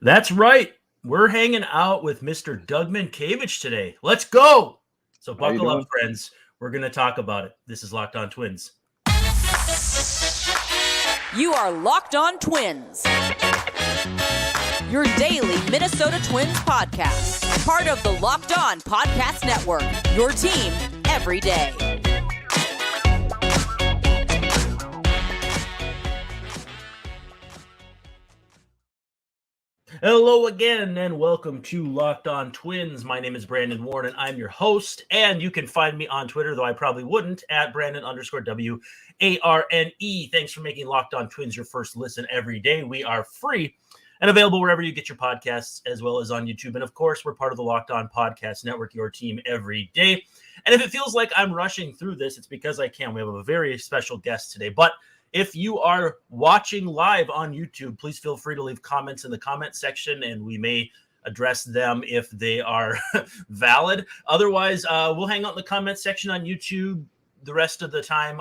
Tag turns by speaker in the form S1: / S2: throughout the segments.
S1: That's right. We're hanging out with Mr. Doug Mientkiewicz today. Let's go. So buckle up, friends. We're going to talk about it. This is Locked On Twins.
S2: You are Locked On Twins, your daily Minnesota Twins podcast, part of the Locked On Podcast Network, your team every day.
S1: Hello again, and welcome to Locked On Twins. My name is Brandon Warren, and I'm your host. And you can find me on Twitter, though I probably wouldn't, at Brandon_WARNE. Thanks for making Locked On Twins your first listen every day. We are free and available wherever you get your podcasts, as well as on YouTube. And of course, we're part of the Locked On Podcast Network, your team every day. And if it feels like I'm rushing through this, it's because I can. We have a very special guest today. But if you are watching live on YouTube, please feel free to leave comments in the comment section, and we may address them if they are valid. Otherwise, we'll hang out in the comment section on YouTube the rest of the time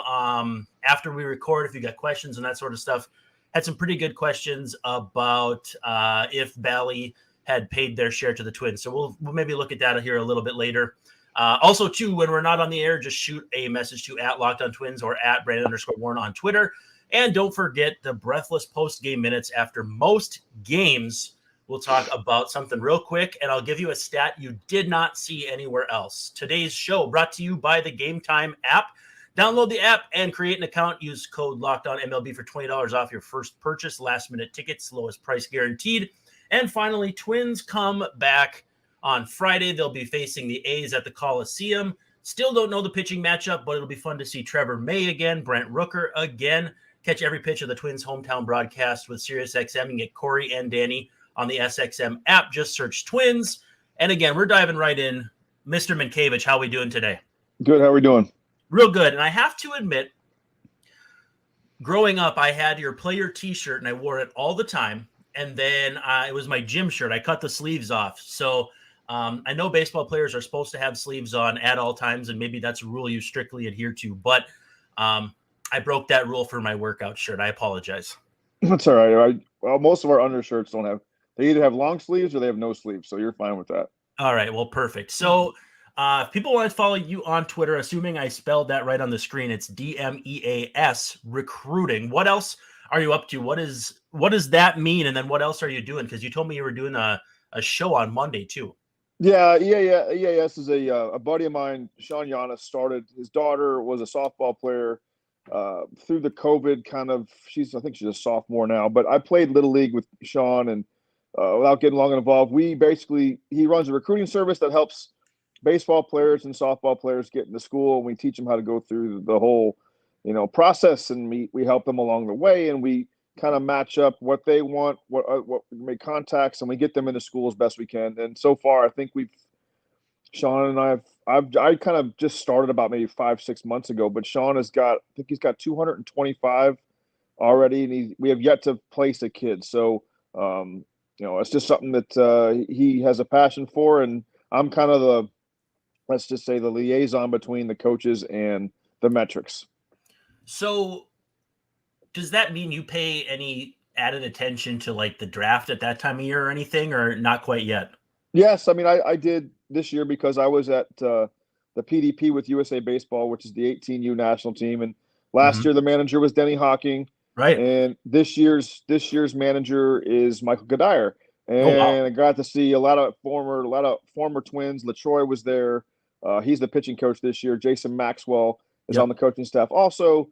S1: after we record. If you got questions and that sort of stuff, had some pretty good questions about if Bally had paid their share to the Twins. So we'll maybe look at that here a little bit later. Also, too, when we're not on the air, just shoot a message to @LockedOnTwins or @Brandon_Warren on Twitter. And don't forget the breathless post-game minutes after most games. We'll talk about something real quick, and I'll give you a stat you did not see anywhere else. Today's show brought to you by the Gametime app. Download the app and create an account. Use code LOCKEDONMLB for $20 off your first purchase. Last-minute tickets, lowest price guaranteed. And finally, Twins come back on Friday. They'll be facing the A's at the Coliseum. Still don't know the pitching matchup, but it'll be fun to see Trevor May again, Brent Rooker again. Catch every pitch of the Twins' hometown broadcast with SiriusXM and get Corey and Danny on the SXM app. Just search Twins. And again, we're diving right in. Mr. Mientkiewicz, how are we doing today?
S3: Good. How are we doing?
S1: Real good. And I have to admit, growing up, I had your player T-shirt, and I wore it all the time. And then it was my gym shirt. I cut the sleeves off. So I know baseball players are supposed to have sleeves on at all times, and maybe that's a rule you strictly adhere to. But I broke that rule for my workout shirt. I apologize.
S3: That's all right. Well, most of our undershirts don't have – they either have long sleeves or they have no sleeves, so you're fine with that.
S1: All right. Well, perfect. So if people want to follow you on Twitter, assuming I spelled that right on the screen, it's DMEAS Recruiting. What else are you up to? What does that mean? And then what else are you doing? Because you told me you were doing a show on Monday too.
S3: Yeah. EAS is a buddy of mine, Sean Giannis, started. His daughter was a softball player through the COVID kind of. I think she's a sophomore now. But I played Little League with Sean, and without getting long involved, he runs a recruiting service that helps baseball players and softball players get into school. And we teach them how to go through the whole, process, and we help them along the way, and we kind of match up what they want, what we make contacts, and we get them into school as best we can. And so far, I think Sean and I kind of just started about maybe 5-6 months ago, but Sean he's got 225 already, and we have yet to place a kid. So, it's just something that he has a passion for, and I'm kind of let's just say the liaison between the coaches and the metrics.
S1: So does that mean you pay any added attention to like the draft at that time of year or anything, or not quite yet?
S3: Yes. I mean, I did this year because I was at the PDP with USA Baseball, which is the 18U national team. And last year, the manager was Denny Hawking.
S1: Right.
S3: And this year's manager is Michael Gadire. And I got to see a lot of former Twins. LaTroy was there. He's the pitching coach this year. Jason Maxwell is on the coaching staff. Also,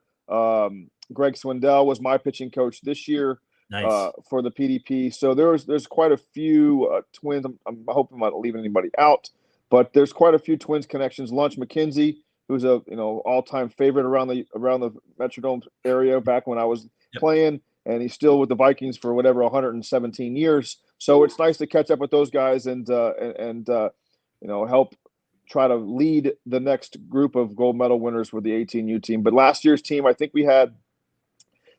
S3: Greg Swindell was my pitching coach this year.
S1: Nice.
S3: For the PDP. So there's quite a few Twins. I'm hoping I'm not leaving anybody out, but there's quite a few Twins connections. Lunch McKenzie, who's a all-time favorite around the Metrodome area back when I was playing, and he's still with the Vikings for 117 years. So it's nice to catch up with those guys and help try to lead the next group of gold medal winners with the 18U team. But last year's team, I think we had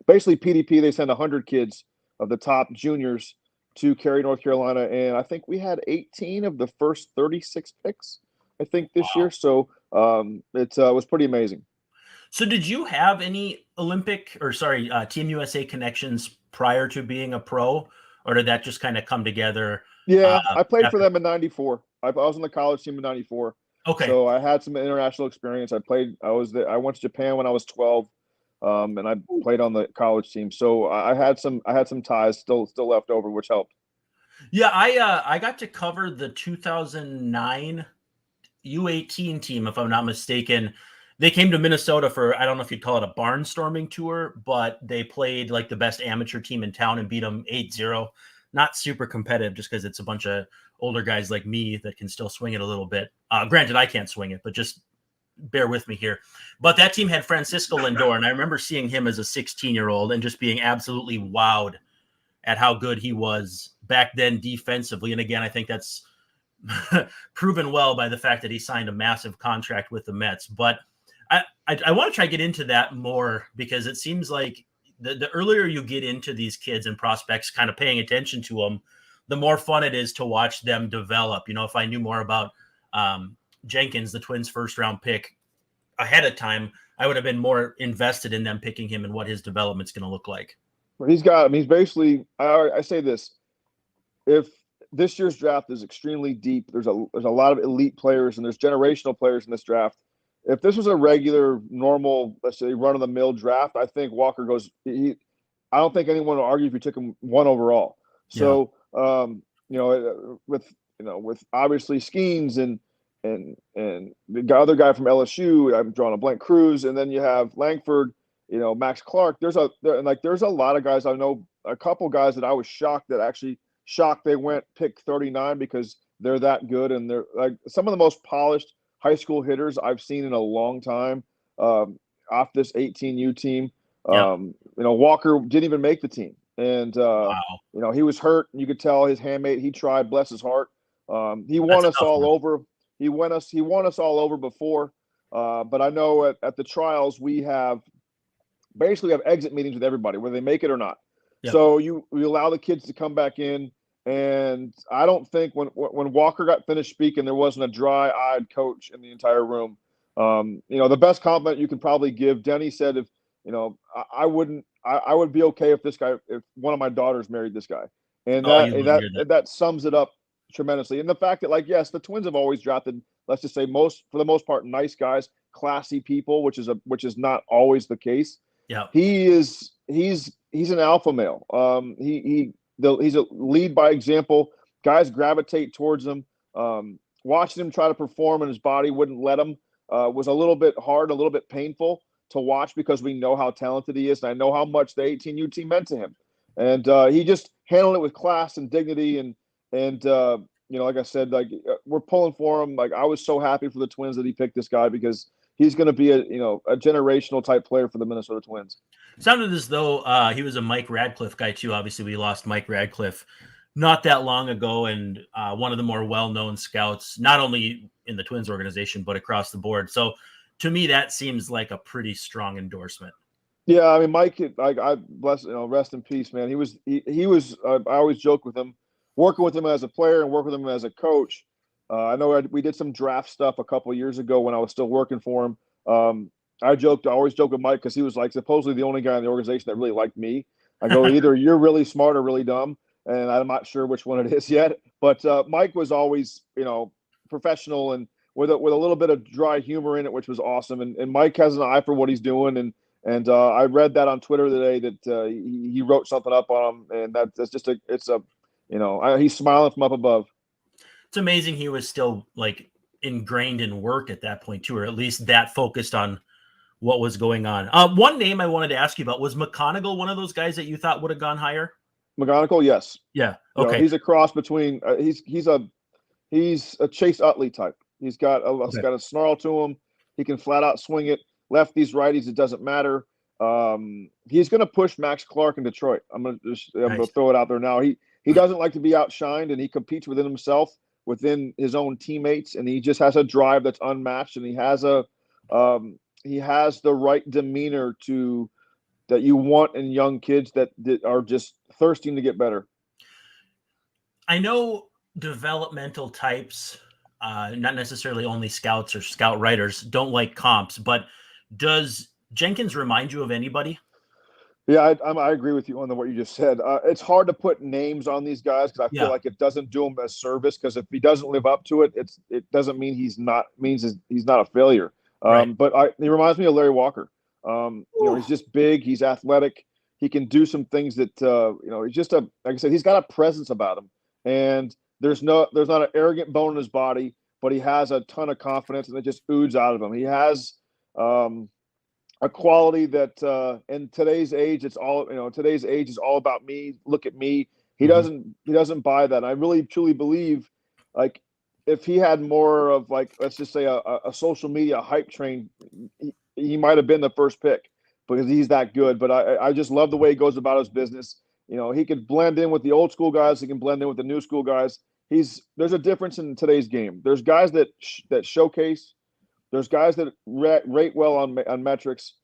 S3: basically PDP. They sent 100 kids of the top juniors to Cary, North Carolina, and I think we had 18 of the first 36 picks, I think, this year. So it was pretty amazing.
S1: So did you have any Team USA connections prior to being a pro? or did that just kind of come together?
S3: Yeah, I played for
S1: after?
S3: them in '94. I was on the college team in '94.
S1: Okay.
S3: So I had some international experience. I was there. I went to Japan when I was 12, and I played on the college team. So I had some ties still left over, which helped.
S1: Yeah, I got to cover the 2009 U18 team, if I'm not mistaken. They came to Minnesota for, I don't know if you'd call it a barnstorming tour, but they played like the best amateur team in town and beat them 8-0. Not super competitive just because it's a bunch of older guys like me that can still swing it a little bit. Granted, I can't swing it, but just bear with me here. But that team had Francisco Lindor, and I remember seeing him as a 16-year-old and just being absolutely wowed at how good he was back then defensively. And again, I think that's proven well by the fact that he signed a massive contract with the Mets. But I want to try to get into that more because it seems like the earlier you get into these kids and prospects, kind of paying attention to them, the more fun it is to watch them develop. You know, if I knew more about Jenkins, the Twins' first-round pick, ahead of time, I would have been more invested in them picking him and what his development's going to look like.
S3: Well, he's basically, I say this, if this year's draft is extremely deep, there's a lot of elite players and there's generational players in this draft. If this was a regular, normal, let's say run-of-the-mill draft, I think Walker goes. I don't think anyone will argue if you took him 1 overall. So, with obviously Skeens and the other guy from LSU, I'm drawing a blank, Cruz, and then you have Langford, Max Clark. There's a lot of guys. I know a couple guys that I was shocked they went pick 39 because they're that good and they're like some of the most polished high school hitters I've seen in a long time off this 18U team. Walker didn't even make the team. And, he was hurt. You could tell his handmade, he tried, bless his heart. He won us all over. He won us all over before. But I know at the trials, we have exit meetings with everybody, whether they make it or not. Yep. So we allow the kids to come back in. And I don't think when Walker got finished speaking, there wasn't a dry-eyed coach in the entire room. The best compliment you can probably give, Denny said, if I would be okay if one of my daughters married this guy, and that sums it up tremendously. And the fact that, yes, the Twins have always drafted, let's just say for the most part, nice guys, classy people, which is not always the case.
S1: Yeah,
S3: he's an alpha male. He's a lead by example. Guys gravitate towards him. Watching him try to perform and his body wouldn't let him was a little bit hard, a little bit painful to watch because we know how talented he is. And I know how much the 18U team meant to him. And he just handled it with class and dignity. And like I said, we're pulling for him. I was so happy for the Twins that he picked this guy because he's going to be a generational type player for the Minnesota Twins.
S1: Sounded as though he was a Mike Radcliffe guy too. Obviously, we lost Mike Radcliffe not that long ago, and one of the more well-known scouts, not only in the Twins organization but across the board. So, to me, that seems like a pretty strong endorsement.
S3: Yeah, I mean, Mike, I bless, rest in peace, man. He was. I always joke with him, working with him as a player and working with him as a coach. I know we did some draft stuff a couple of years ago when I was still working for him. I always joke with Mike because he was supposedly the only guy in the organization that really liked me. I go, either you're really smart or really dumb, and I'm not sure which one it is yet. But Mike was always, professional and with a little bit of dry humor in it, which was awesome. And Mike has an eye for what he's doing. And I read that on Twitter today that he wrote something up on him, and that's just he's smiling from up above.
S1: It's amazing he was still ingrained in work at that point too, or at least that focused on what was going on. One name I wanted to ask you about was McConaughey, one of those guys that you thought would have gone higher?
S3: McConaughey, yes.
S1: Yeah. Okay.
S3: He's a cross between he's a Chase Utley type. He's got a snarl to him. He can flat out swing it. Lefties, righties, it doesn't matter. He's going to push Max Clark in Detroit. I'm going to throw it out there now. He doesn't like to be outshined, and he competes within himself, within his own teammates, and he just has a drive that's unmatched, and he has the right demeanor that you want in young kids that are just thirsting to get better.
S1: I know developmental types, not necessarily only scouts or scout writers, don't like comps, but does Jenkins remind you of anybody?
S3: Yeah, I agree with you on what you just said. It's hard to put names on these guys because I feel
S1: Yeah,
S3: like it doesn't do him a service. Because if he doesn't live up to it, it doesn't mean he's not a failure.
S1: right.
S3: But he reminds me of Larry Walker. He's just big. He's athletic. He can do some things that he's just like I said, he's got a presence about him, and there's not an arrogant bone in his body, but he has a ton of confidence, and it just oozes out of him. He has a quality that in today's age, today's age is all about me. Look at me. He doesn't buy that. And I really truly believe, like, if he had more of, like, let's just say a social media hype train, he might have been the first pick because he's that good. But I just love the way he goes about his business. He could blend in with the old school guys. He can blend in with the new school guys. There's a difference in today's game. There's guys that showcase. There's guys that rate well on metrics,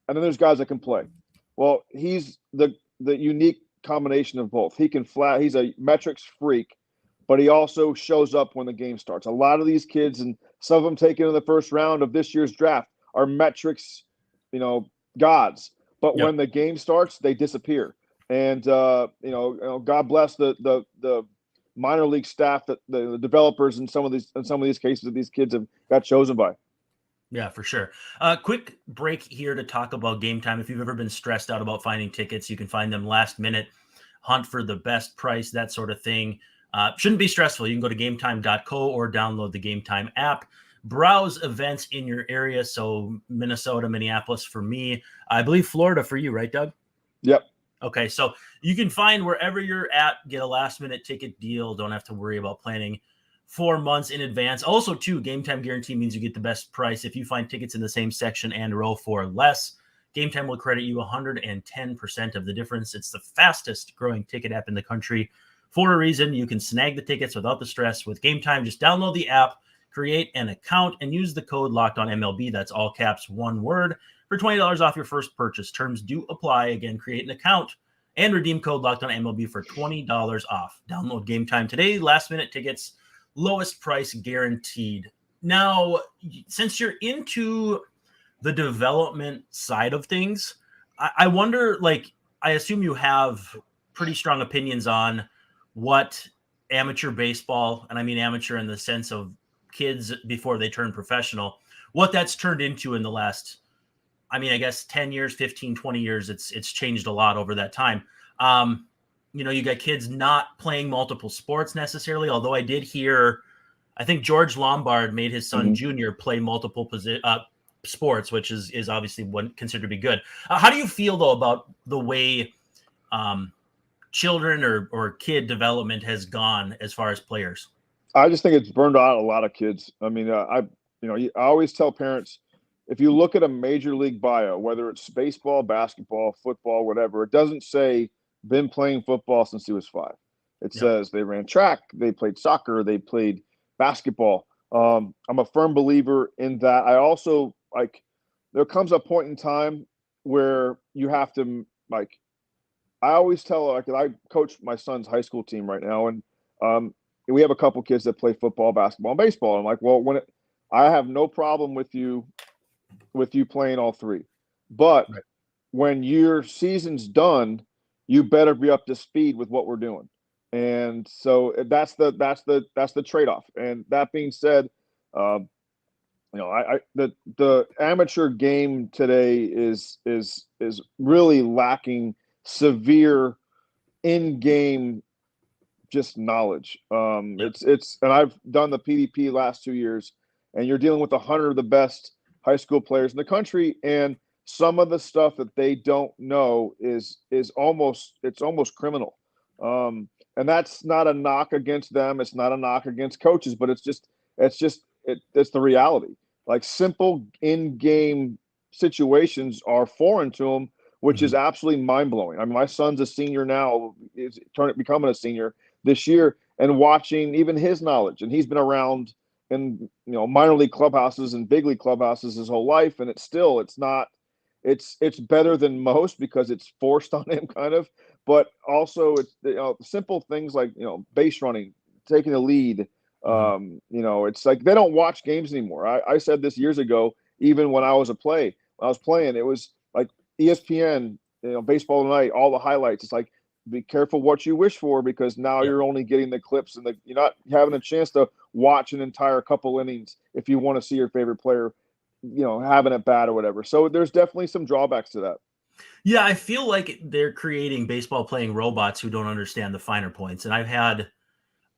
S3: and then there's guys that can play. Well, he's the unique combination of both. He's a metrics freak, but he also shows up when the game starts. A lot of these kids, and some of them taken in the first round of this year's draft, are metrics, gods. But when the game starts, they disappear. And God bless the minor league staff, that the developers in some of these cases that these kids have got chosen by.
S1: Yeah, for sure. Quick break here to talk about Gametime. If you've ever been stressed out about finding tickets, you can find them last minute, hunt for the best price, that sort of thing. Shouldn't be stressful. You can go to gametime.co or download the Gametime app. Browse events in your area. So Minnesota, Minneapolis for me. I believe Florida for you, right, Doug?
S3: Yep.
S1: Okay, so you can find wherever you're at, get a last-minute ticket deal. Don't have to worry about planning 4 months in advance. Also, too, Gametime guarantee means you get the best price if you find tickets in the same section and row for less. Gametime will credit you 110% of the difference. It's the fastest growing ticket app in the country. For a reason, you can snag the tickets without the stress with Gametime. Just download the app, create an account, and use the code LOCKEDONMLB. That's all caps, one word, for $20 off your first purchase. Terms do apply. Again, create an account and redeem code LOCKEDONMLB for $20 off. Download Gametime today. Last-minute tickets, lowest price guaranteed. Now, since you're into the development side of things, I wonder, like, I assume you have pretty strong opinions on what amateur baseball, and I mean amateur in the sense of kids before they turn professional, what that's turned into in the last, I mean, I guess 10 years, 15, 20 years, it's changed a lot over that time. You got kids not playing multiple sports necessarily, although I did hear, I think George Lombard made his son Junior play multiple sports, which is obviously one considered to be good. How do you feel, though, about the way children or kid development has gone as far as players?
S3: I just think it's burned out a lot of kids. I mean, I always tell parents, if you look at a major league bio, whether it's baseball, basketball, football, whatever, it doesn't say been playing football since he was 5. It says they ran track, they played soccer, they played basketball. I'm a firm believer in that. I also, like, there comes a point in time where you have to, like, I always tell, like, I coach my son's high school team right now, and we have a couple kids that play football, basketball, and baseball. I'm like, well, I have no problem with you playing all 3, but when your season's done, you better be up to speed with what we're doing. And so that's the trade-off. And that being said, the amateur game today is really lacking severe in-game just knowledge. It's and I've done the PDP last 2 years, and you're dealing with 100 of the best high school players in the country, and some of the stuff that they don't know is almost criminal. And that's not a knock against them. It's not a knock against coaches, but it's the reality. Like, simple in-game situations are foreign to them, which is absolutely mind-blowing. I mean, my son's a senior now, becoming a senior this year, and watching even his knowledge, and he's been around in minor league clubhouses and big league clubhouses his whole life, and it's better than most because it's forced on him, kind of. But also, it's simple things like base running, taking the lead. It's like they don't watch games anymore. I said this years ago, even when I was playing, it was like ESPN, Baseball Tonight, all the highlights. It's like, be careful what you wish for, because now
S1: Yep.
S3: you're only getting the clips and you're not having a chance to watch an entire couple innings if you want to see your favorite player, having it bad or whatever. So there's definitely some drawbacks to that.
S1: Yeah, I feel like they're creating baseball playing robots who don't understand the finer points. And I've had,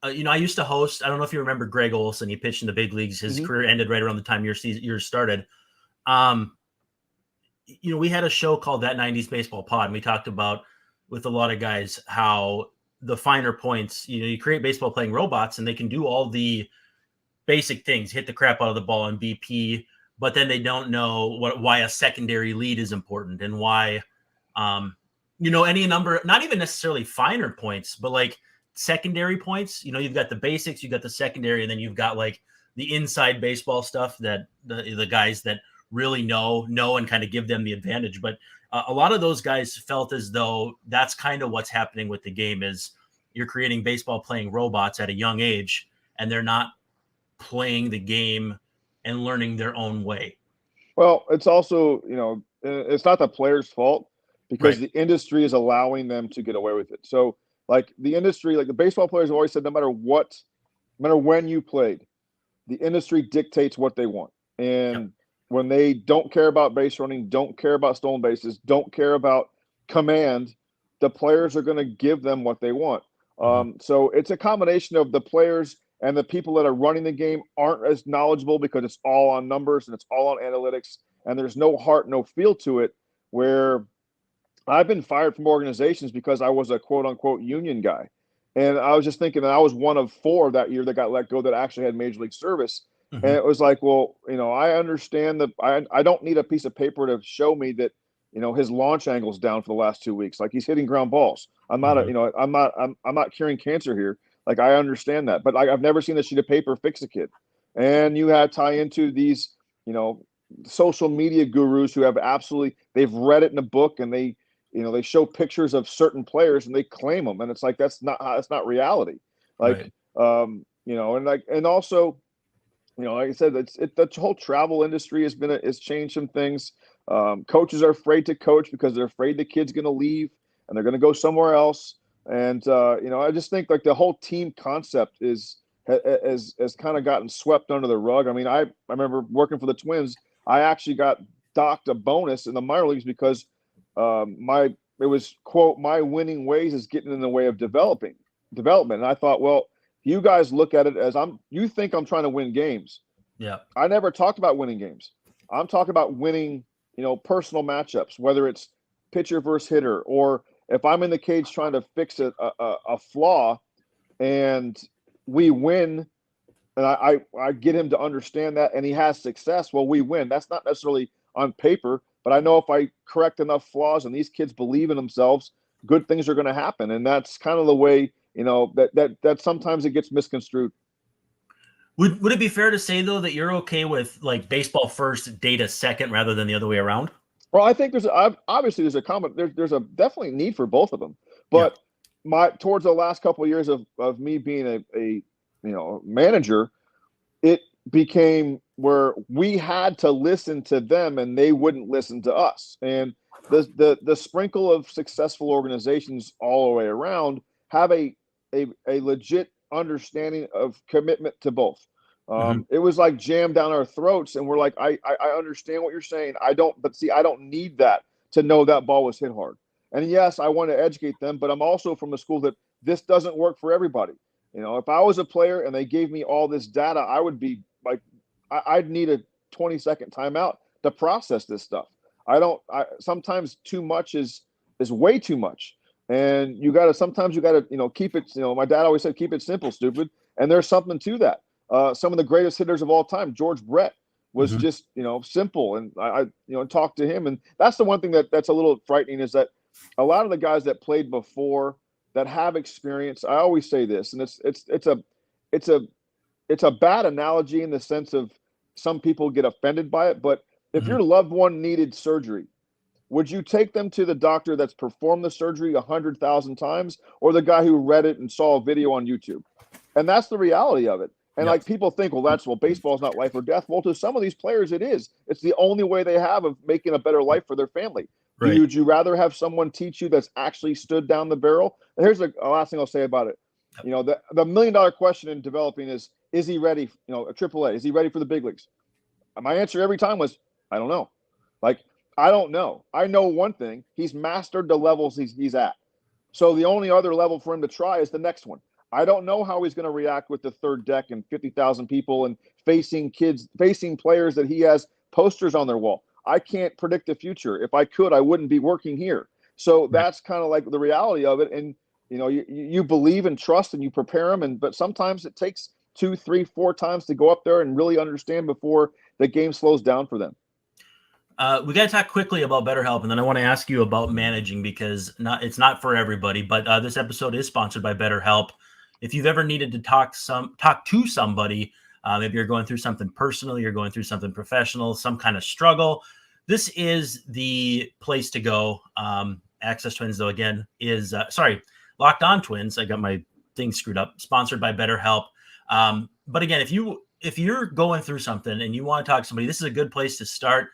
S1: I used to host. I don't know if you remember Greg Olson. He pitched in the big leagues. His career ended right around the time yours started. We had a show called That 90s Baseball Pod, and we talked about with a lot of guys how the finer points, you create baseball playing robots and they can do all the basic things, hit the crap out of the ball and BP, but then they don't know why a secondary lead is important and why, any number, not even necessarily finer points, but like secondary points. You've got the basics, you've got the secondary, and then you've got like the inside baseball stuff that the guys that really know and kind of give them the advantage. But a lot of those guys felt as though that's kind of what's happening with the game is you're creating baseball playing robots at a young age, and they're not playing the game and learning their own way.
S3: Well, it's also, it's not the player's fault, because
S1: Right.
S3: the industry is allowing them to get away with it. So like the industry, like the baseball players have always said, no matter when you played, the industry dictates what they want. And when they don't care about base running, don't care about stolen bases, don't care about command, the players are going to give them what they want. So it's a combination of the players and the people that are running the game aren't as knowledgeable, because it's all on numbers and it's all on analytics, and there's no heart, no feel to it. Where I've been fired from organizations because I was a quote unquote union guy. And I was just thinking that I was one of 4 that year that got let go that actually had major league service. And it was like, well, I understand that I don't need a piece of paper to show me that, his launch angle's down for the last 2 weeks. Like, he's hitting ground balls. I'm not, I'm not curing cancer here. Like, I understand that, but I've never seen a sheet of paper fix a kid. And you have tie into these, social media gurus who have they've read it in a book, and they show pictures of certain players and they claim them. And it's like, that's not reality. Like, right. And also, like I said, the whole travel industry has changed some things. Coaches are afraid to coach because they're afraid the kid's going to leave and they're going to go somewhere else. And, I just think like the whole team concept has kind of gotten swept under the rug. I mean, I remember working for the Twins. I actually got docked a bonus in the minor leagues because it was, quote, my winning ways is getting in the way of development. And I thought, well, you guys look at it as you think I'm trying to win games.
S1: Yeah.
S3: I never talked about winning games. I'm talking about winning, personal matchups, whether it's pitcher versus hitter, or if I'm in the cage trying to fix a flaw and we win, and I get him to understand that and he has success, well, we win. That's not necessarily on paper, but I know if I correct enough flaws and these kids believe in themselves, good things are going to happen. And that's kind of the way, that sometimes it gets misconstrued.
S1: Would it be fair to say, though, that you're okay with like baseball first, data second, rather than the other way around?
S3: Well, I think there's a common, there's a definitely need for both of them. But towards the last couple of years of me being a manager, it became where we had to listen to them and they wouldn't listen to us. And the sprinkle of successful organizations all the way around have a legit understanding of commitment to both. It was like jammed down our throats, and we're like, I understand what you're saying. I don't need that to know that ball was hit hard. And yes, I want to educate them, but I'm also from the school that this doesn't work for everybody. If I was a player and they gave me all this data, I would be like, I'd need a 20-second timeout to process this stuff. Sometimes too much is way too much. And sometimes you gotta, keep it, my dad always said, keep it simple, stupid. And there's something to that. Some of the greatest hitters of all time, George Brett, was just, simple. And I talked to him. And that's the one thing that's a little frightening, is that a lot of the guys that played before that have experience, I always say this, and it's a bad analogy in the sense of some people get offended by it. But if your loved one needed surgery, would you take them to the doctor that's performed the surgery 100,000 times, or the guy who read it and saw a video on YouTube? And that's the reality of it. And like, people think, well, baseball's not life or death. Well, to some of these players, it is. It's the only way they have of making a better life for their family.
S1: Right.
S3: Would you rather have someone teach you that's actually stood down the barrel? And here's the last thing I'll say about it. You know, the $1 million question in developing is he ready? You know, a AAA, is he ready for the big leagues? My answer every time was, I don't know. Like, I don't know. I know one thing: he's mastered the levels he's at. So the only other level for him to try is the next one. I don't know how he's going to react with the third deck and 50,000 people and facing players that he has posters on their wall. I can't predict the future. If I could, I wouldn't be working here. So that's kind of like the reality of it. And, you know, you believe and trust and you prepare them. But sometimes it takes 2, 3, 4 times to go up there and really understand before the game slows down for them.
S1: We got to talk quickly about BetterHelp, and then I want to ask you about managing, because it's not for everybody, but this episode is sponsored by BetterHelp. If you've ever needed to talk to somebody, maybe you're going through something personal, you're going through something professional, some kind of struggle, this is the place to go. Access Twins, though, again, is Locked On Twins. I got my thing screwed up. Sponsored by BetterHelp. But again, if you're going through something and you want to talk to somebody, this is a good place to start.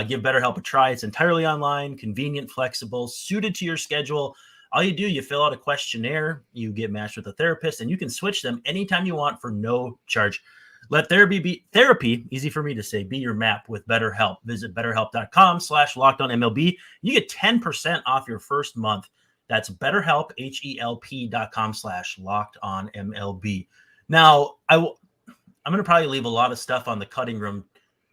S1: Give BetterHelp a try. It's entirely online, convenient, flexible, suited to your schedule. All you do, you fill out a questionnaire, you get matched with a therapist, and you can switch them anytime you want for no charge. Let therapy, easy for me to say, be your map with BetterHelp. Visit BetterHelp.com/LockedOnMLB. You get 10% off your first month. That's BetterHelp, HELP.com/LockedOnMLB. Now, I'm going to probably leave a lot of stuff on the cutting room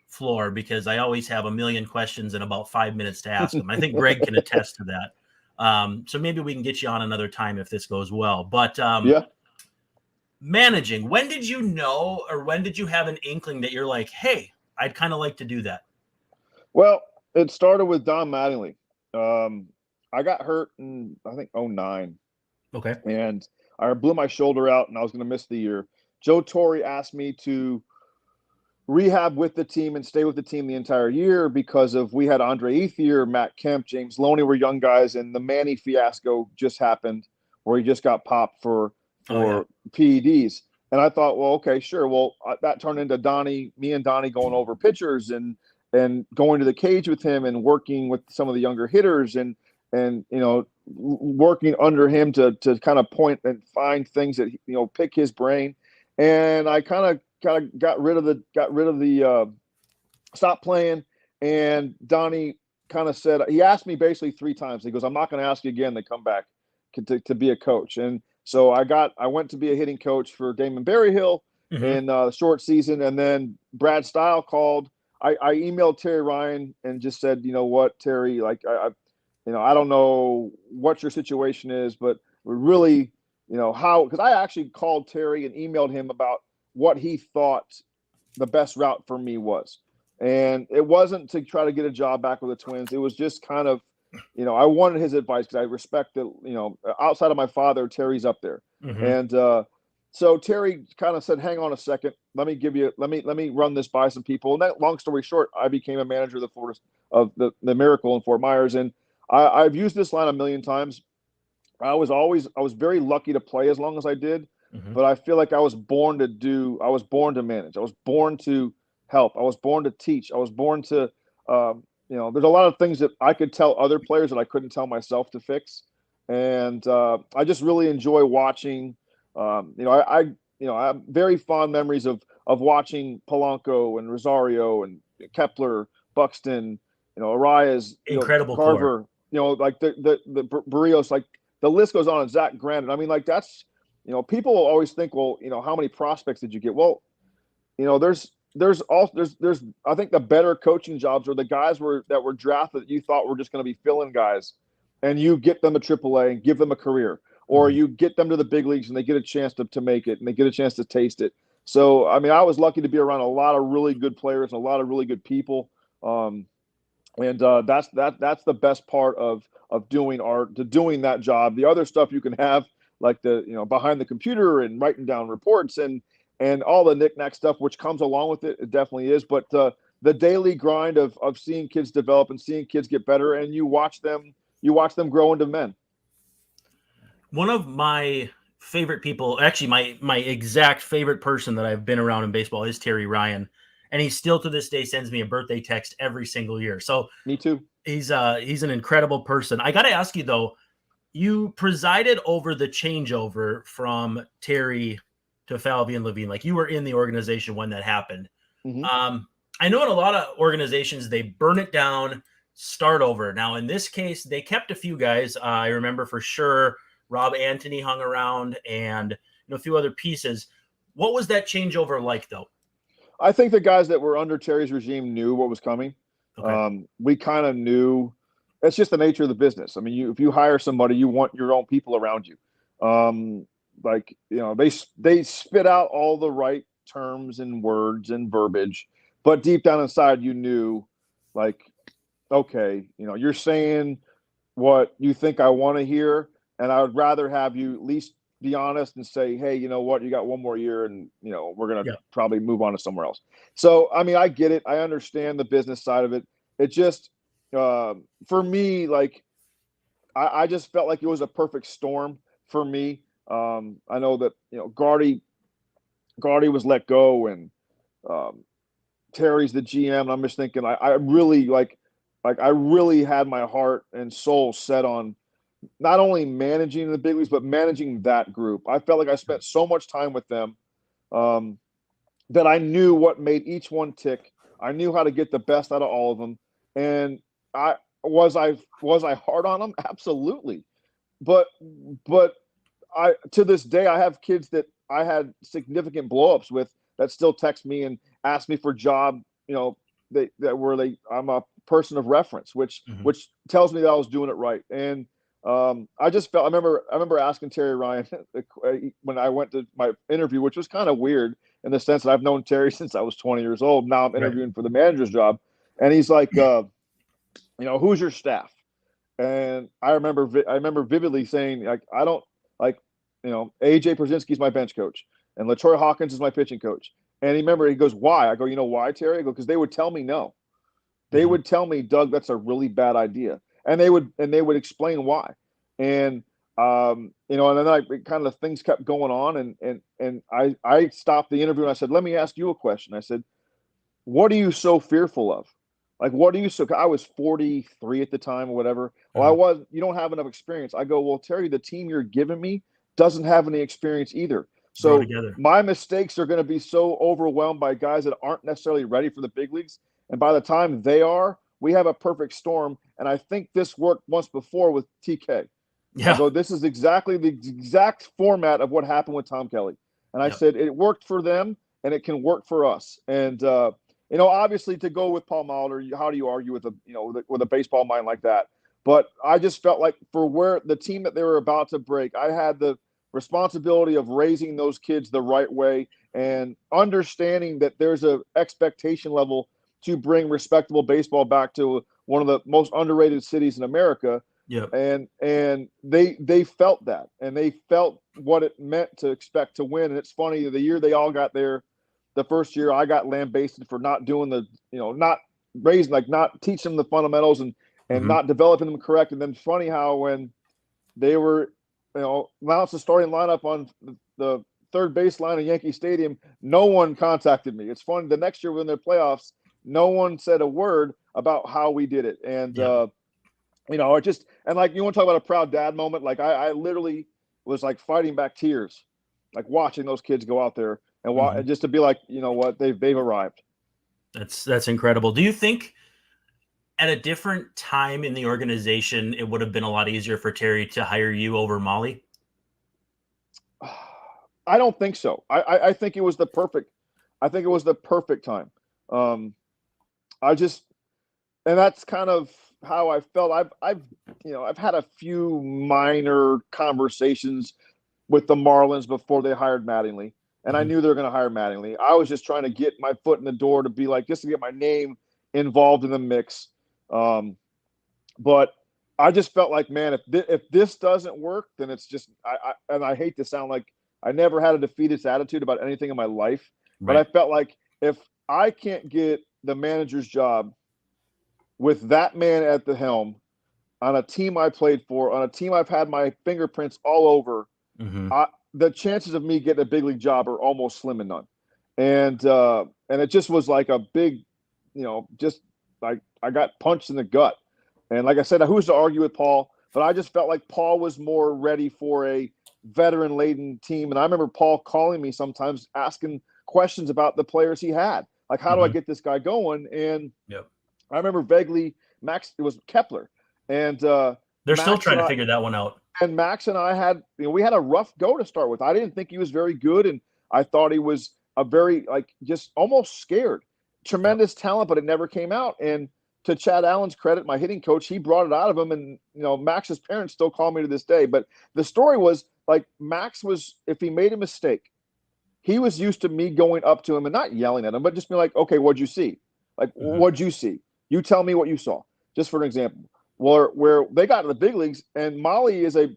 S1: floor because I always have a million questions and about 5 minutes to ask them. I think Greg can attest to that. So maybe we can get you on another time if this goes well. But managing, when did you know, or when did you have an inkling that you're like, hey, I'd kind of like to do that?
S3: Well, it started with Don Mattingly. I got hurt in, I think, 2009.
S1: Okay.
S3: And I blew my shoulder out and I was going to miss the year. Joe Torre asked me to rehab with the team and stay with the team the entire year because we had Andre Ethier, Matt Kemp, James Loney were young guys, and the Manny fiasco just happened where he just got popped for PEDs. And I thought, well, okay, sure. Well, that turned into me and Donnie going over pitchers and going to the cage with him and working with some of the younger hitters and you know, working under him to kind of point and find things that, you know, pick his brain. And I kind of got rid of the stop playing. And Donnie kind of said, he asked me basically 3 times. He goes, I'm not going to ask you again to come back to be a coach. And so I went to be a hitting coach for Damon Berryhill in the short season. And then Brad Stile called. I emailed Terry Ryan and just said, you know what, Terry, like, I don't know what your situation is, but really, you know, because I actually called Terry and emailed him about what he thought the best route for me was. And it wasn't to try to get a job back with the Twins. It was just kind of, you know, I wanted his advice because I respect that, you know, outside of my father, Terry's up there. And so Terry kind of said, hang on a second. Let me run this by some people. And that, long story short, I became a manager of the Miracle in Fort Myers. And I've used this line a million times. I was very lucky to play as long as I did, but I feel like I was born to manage. I was born to help. I was born to teach. I was born to, you know, there's a lot of things that I could tell other players that I couldn't tell myself to fix. And I just really enjoy watching, you know, I have very fond memories of watching Polanco and Rosario and Kepler, Buxton, you know, Arias,
S1: incredible
S3: Carver,
S1: core.
S3: You know, like the Barrios, like the list goes on. And Zach Granite. I mean, like that's, you know, people will always think, well, you know, how many prospects did you get? Well, you know, there's I think the better coaching jobs are the guys that were drafted that you thought were just going to be fill-in guys, and you get them a AAA and give them a career, or you get them to the big leagues and they get a chance to make it and they get a chance to taste it. So, I mean, I was lucky to be around a lot of really good players and a lot of really good people. And that's the best part of doing doing that job. The other stuff you can have, like the, you know, behind the computer and writing down reports and all the knick-knack stuff which comes along with it, it definitely is. But the daily grind of seeing kids develop and seeing kids get better, and you watch them grow into men.
S1: One of my favorite people, actually my exact favorite person that I've been around in baseball is Terry Ryan. And he still to this day sends me a birthday text every single year. So
S3: me too.
S1: He's an incredible person. I got to ask you though, you presided over the changeover from Terry to Falvey and Levine. Like you were in the organization when that happened.
S3: Mm-hmm.
S1: I know in a lot of organizations, they burn it down, start over. Now, in this case, they kept a few guys. I remember for sure Rob Antony hung around and a few other pieces. What was that changeover like, though?
S3: I think the guys that were under Terry's regime knew what was coming. Okay. We kind of knew. It's just the nature of the business. I mean, if you hire somebody, you want your own people around you. They spit out all the right terms and words and verbiage, but deep down inside, you knew, like, okay, you're saying what you think I want to hear, and I would rather have you at least be honest and say, hey, you know what, you got one more year, and we're gonna probably move on to somewhere else. So, I mean, I get it. I understand the business side of it. It just, for me, like, I just felt like it was a perfect storm for me. I know that Gardy was let go, and Terry's the GM. And I'm just thinking, I really I really had my heart and soul set on not only managing the big leagues, but managing that group. I felt like I spent so much time with them that I knew what made each one tick. I knew how to get the best out of all of them. And was I hard on them? Absolutely. But to this day, I have kids that I had significant blowups with that still text me and ask me for job, I'm a person of reference, which tells me that I was doing it right. And I just felt, I remember asking Terry Ryan when I went to my interview, which was kind of weird in the sense that I've known Terry since I was 20 years old. Now I'm interviewing for the manager's job. And he's like, who's your staff? And I remember vividly saying, like, I don't like, AJ Przinsky's my bench coach and LaTroy Hawkins is my pitching coach. And he goes, why? I go, why, Terry? I go, because they would tell me no. They would tell me, Doug, that's a really bad idea. And they would explain why. And and then kind of things kept going on, and I stopped the interview and I said, let me ask you a question. I said, what are you so fearful of? Like, what are you so? I was 43 at the time or whatever. Well, you don't have enough experience. I go, well, Terry, the team you're giving me doesn't have any experience either. So my mistakes are going to be so overwhelmed by guys that aren't necessarily ready for the big leagues. And by the time they are, we have a perfect storm. And I think this worked once before with TK. Yeah. So this is exactly the exact format of what happened with Tom Kelly. And I said, it worked for them and it can work for us. And, obviously to go with Paul Molitor, how do you argue with with a baseball mind like that? But I just felt like for where the team that they were about to break, I had the responsibility of raising those kids the right way and understanding that there's a expectation level to bring respectable baseball back to one of the most underrated cities in America. Yeah. And they felt that, and they felt what it meant to expect to win. And it's funny, the year they all got there, the first year I got lambasted for not doing not raising, not teaching them the fundamentals and not developing them correct. And then funny how when they were, announced the starting lineup on the third base line of Yankee Stadium, no one contacted me. It's funny, the next year when they're playoffs, no one said a word about how we did it. And, it just, and like, you want to talk about a proud dad moment? Like I literally was like fighting back tears, like watching those kids go out there and just to be like, what, they've arrived.
S1: That's incredible. Do you think at a different time in the organization, it would have been a lot easier for Terry to hire you over Molly?
S3: I don't think so. I think it was the perfect time. And that's kind of how I felt. I've had a few minor conversations with the Marlins before they hired Mattingly, and I knew they were going to hire Mattingly. I was just trying to get my foot in the door to be like, just to get my name involved in the mix. But I just felt like, man, if this doesn't work, then it's just, I hate to sound like I never had a defeatist attitude about anything in my life, but I felt like if I can't get the manager's job with that man at the helm on a team I played for, on a team I've had my fingerprints all over, the chances of me getting a big league job are almost slim and none. And it just was like a big, just like I got punched in the gut. And like I said, who's to argue with Paul? But I just felt like Paul was more ready for a veteran-laden team. And I remember Paul calling me sometimes asking questions about the players he had. Like, how do I get this guy going? And I remember vaguely, Max, it was Kepler. And
S1: they're
S3: Max
S1: still trying to figure that one out.
S3: And Max and I had, we had a rough go to start with. I didn't think he was very good. And I thought he was a very, just almost scared. Tremendous talent, but it never came out. And to Chad Allen's credit, my hitting coach, he brought it out of him. And, Max's parents still call me to this day. But the story was, Max was, if he made a mistake, he was used to me going up to him and not yelling at him, but just being like, okay, what'd you see? What'd you see? You tell me what you saw. Just for an example, where they got to the big leagues, and Molly is a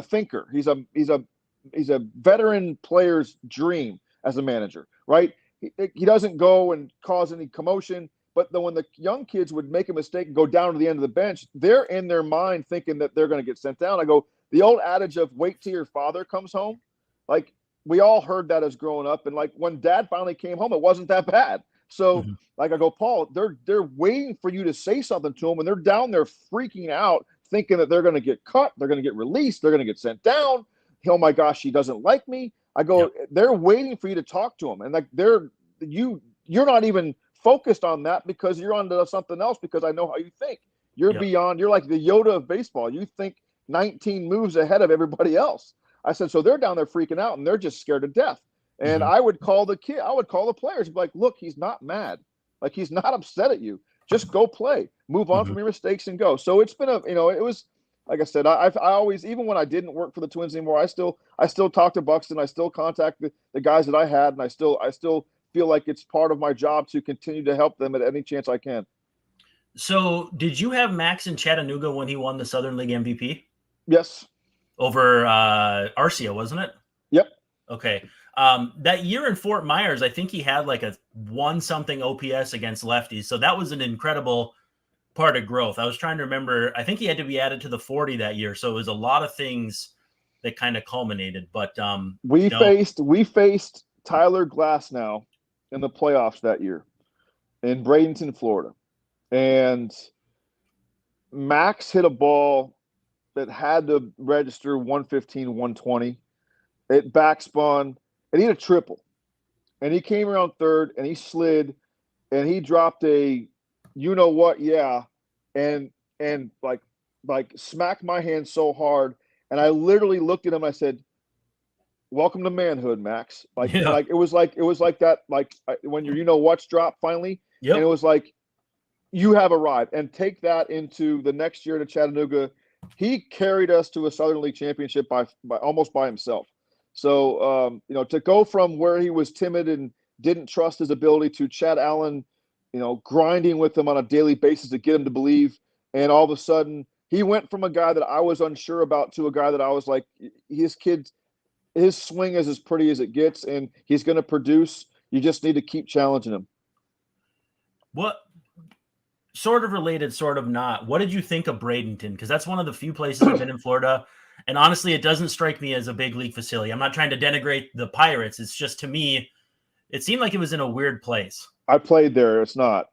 S3: thinker. He's a veteran player's dream as a manager, right? He doesn't go and cause any commotion. But when the young kids would make a mistake and go down to the end of the bench, they're in their mind thinking that they're going to get sent down. I go, the old adage of wait till your father comes home. We all heard that as growing up. And when dad finally came home, it wasn't that bad. So I go, Paul, they're waiting for you to say something to them. And they're down there freaking out, thinking that they're going to get cut. They're going to get released. They're going to get sent down. Oh my gosh, he doesn't like me. I go, they're waiting for you to talk to them. And you're not even focused on that because you're on to something else because I know how you think. You're beyond, you're like the Yoda of baseball. You think 19 moves ahead of everybody else. I said, so they're down there freaking out and they're just scared to death. And I would call the players, be like, look, he's not mad. He's not upset at you. Just go play, move on from your mistakes and go. So it's been it was, like I said, I always, even when I didn't work for the Twins anymore, I still talk to Buxton. I still contact the guys that I had. And I still feel like it's part of my job to continue to help them at any chance I can.
S1: So did you have Max in Chattanooga when he won the Southern League MVP?
S3: Yes.
S1: Over Arcia, wasn't it?
S3: Yep.
S1: Okay. That year in Fort Myers, I think he had a 1-something OPS against lefties. So that was an incredible part of growth. I was trying to remember. I think he had to be added to the 40 that year. So it was a lot of things that kind of culminated. But we
S3: faced Tyler Glasnow in the playoffs that year in Bradenton, Florida. And Max hit a ball that had to register 115, 120. It backspun, and he hit a triple. And he came around third, and he slid, and he dropped a you-know-what, and smacked my hand so hard. And I literally looked at him, I said, welcome to manhood, Max. It was like that, when your you-know-what's dropped finally. Yep. And it was like, you have arrived. And take that into the next year to Chattanooga. He carried us to a Southern League championship by almost by himself. So, to go from where he was timid and didn't trust his ability to Chad Allen, grinding with him on a daily basis to get him to believe. And all of a sudden he went from a guy that I was unsure about to a guy that I was like, his swing is as pretty as it gets and he's going to produce. You just need to keep challenging him.
S1: What sort of related, sort of not. What did you think of Bradenton? Because that's one of the few places I've been in Florida. And honestly, it doesn't strike me as a big league facility. I'm not trying to denigrate the Pirates. It's just, to me, it seemed like it was in a weird place.
S3: I played there. It's not.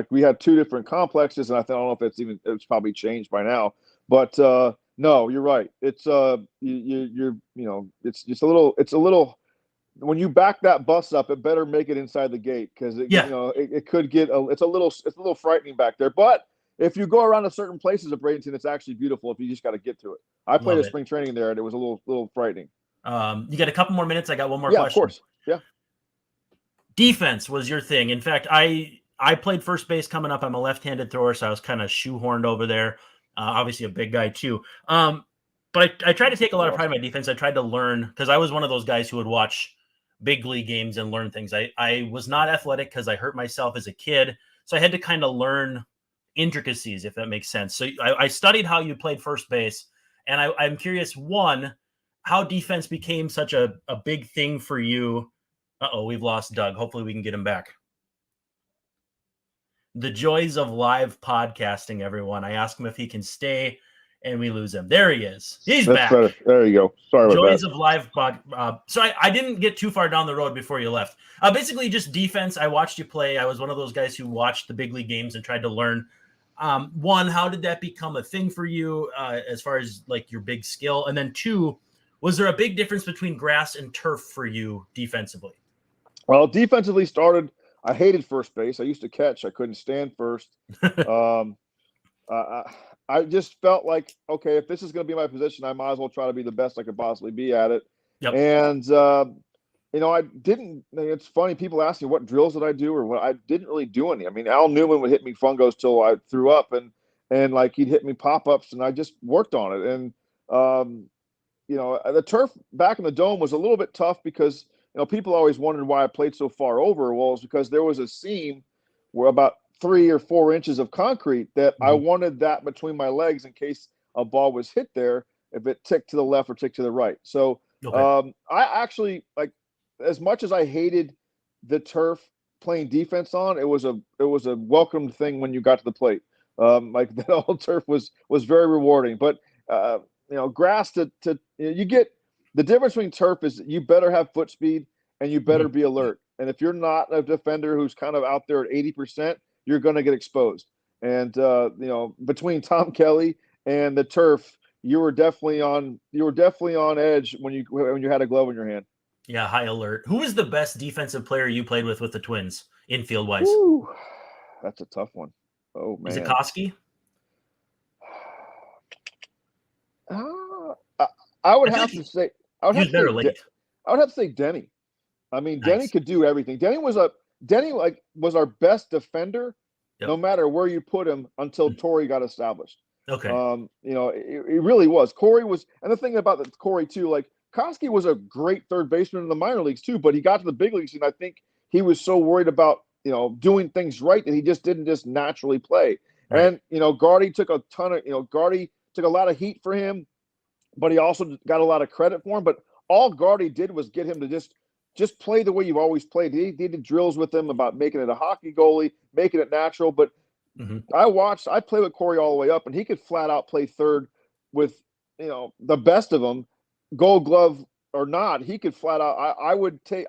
S3: We had two different complexes, and I don't know if it's probably changed by now. But no, you're right. It's it's just a little. When you back that bus up, it better make it inside the gate because it could get it's a little frightening back there. But if you go around to certain places of Bradenton, it's actually beautiful if you just got to get to it. I played a spring training there, and it was a little frightening.
S1: You got a couple more minutes? I got one more question.
S3: Yeah, of course. Yeah.
S1: Defense was your thing. In fact, I played first base coming up. I'm a left-handed thrower, so I was kind of shoehorned over there. Obviously a big guy too. But I tried to take a lot of pride in my defense. I tried to learn because I was one of those guys who would watch big league games and learn things. I was not athletic because I hurt myself as a kid. So I had to kind of learn intricacies, if that makes sense. So I studied how you played first base. And I'm curious, one, how defense became such a big thing for you. Uh-oh, we've lost Doug. Hopefully we can get him back. The joys of live podcasting, everyone. I ask him if he can stay, and we lose him. There he is. He's back.
S3: Better. There you go. Sorry about that.
S1: Joys of live pod. So I didn't get too far down the road before you left. Basically, just defense. I watched you play. I was one of those guys who watched the big league games and tried to learn. One, how did that become a thing for you as far as like your big skill? And then two, was there a big difference between grass and turf for you defensively?
S3: Well, defensively I hated first base. I used to catch. I couldn't stand first. I just felt like, okay, if this is going to be my position, I might as well try to be the best I could possibly be at it.
S1: Yep.
S3: And, I didn't, it's funny, people ask me what drills did I do or what, I didn't really do any. I mean, Al Newman would hit me fungos till I threw up and like he'd hit me pop-ups and I just worked on it. And, the turf back in the dome was a little bit tough because, people always wondered why I played so far over. Well, it's because there was a seam where about 3 or 4 inches of concrete that I wanted that between my legs in case a ball was hit there, if it ticked to the left or ticked to the right. So I actually, like, as much as I hated the turf playing defense on, it was a welcomed thing when you got to the plate. Like that old turf was very rewarding. But grass you get the difference between turf is you better have foot speed and you better be alert. And if you're not a defender who's kind of out there at 80%, you're going to get exposed. And between Tom Kelly and the turf, you were definitely on edge when you had a glove in your hand.
S1: Yeah, high alert. Who was the best defensive player you played with the Twins, infield wise?
S3: That's a tough one. Oh man,
S1: is it Koski?
S3: I would have to say Denny. I mean, nice. Denny could do everything. Denny was our best defender, no matter where you put him until Torrey got established.
S1: Okay.
S3: It really was. Corey was, and the thing about Corey too, like Koski was a great third baseman in the minor leagues too, but he got to the big leagues and I think he was so worried about, doing things right that he just didn't naturally play. Right. And, Gardy took a lot of heat for him, but he also got a lot of credit for him. But all Gardy did was get him to just play the way you've always played. He did drills with him about making it a hockey goalie, making it natural. But I played with Corey all the way up, and he could flat out play third with, the best of them, Gold Glove or not. He could flat out. I would take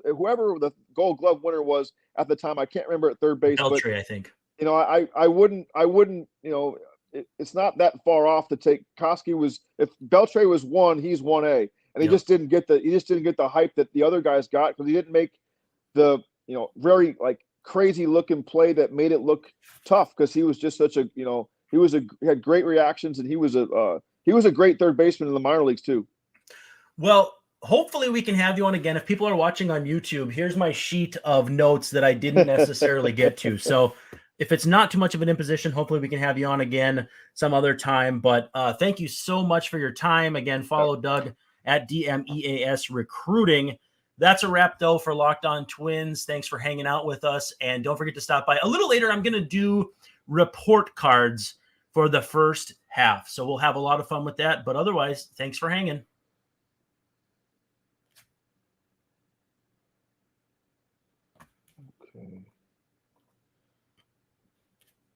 S3: whoever the Gold Glove winner was at the time. I can't remember at third base,
S1: Beltray, I think.
S3: I wouldn't. It's not that far off to take. Koski was, if Beltray was 1, he's 1A. And he just didn't get the hype that the other guys got because he didn't make the very like crazy looking play that made it look tough because he was just such a he had great reactions and he was a great third baseman in the minor leagues too.
S1: Well, hopefully we can have you on again. If people are watching on YouTube, here's my sheet of notes that I didn't necessarily get to. So if it's not too much of an imposition, hopefully we can have you on again some other time. But thank you so much for your time. Again, follow Doug at DMEAS Recruiting. That's a wrap, though, for Locked On Twins. Thanks for hanging out with us. And don't forget to stop by. A little later, I'm going to do report cards for the first half. So we'll have a lot of fun with that. But otherwise, thanks for hanging.
S3: Okay.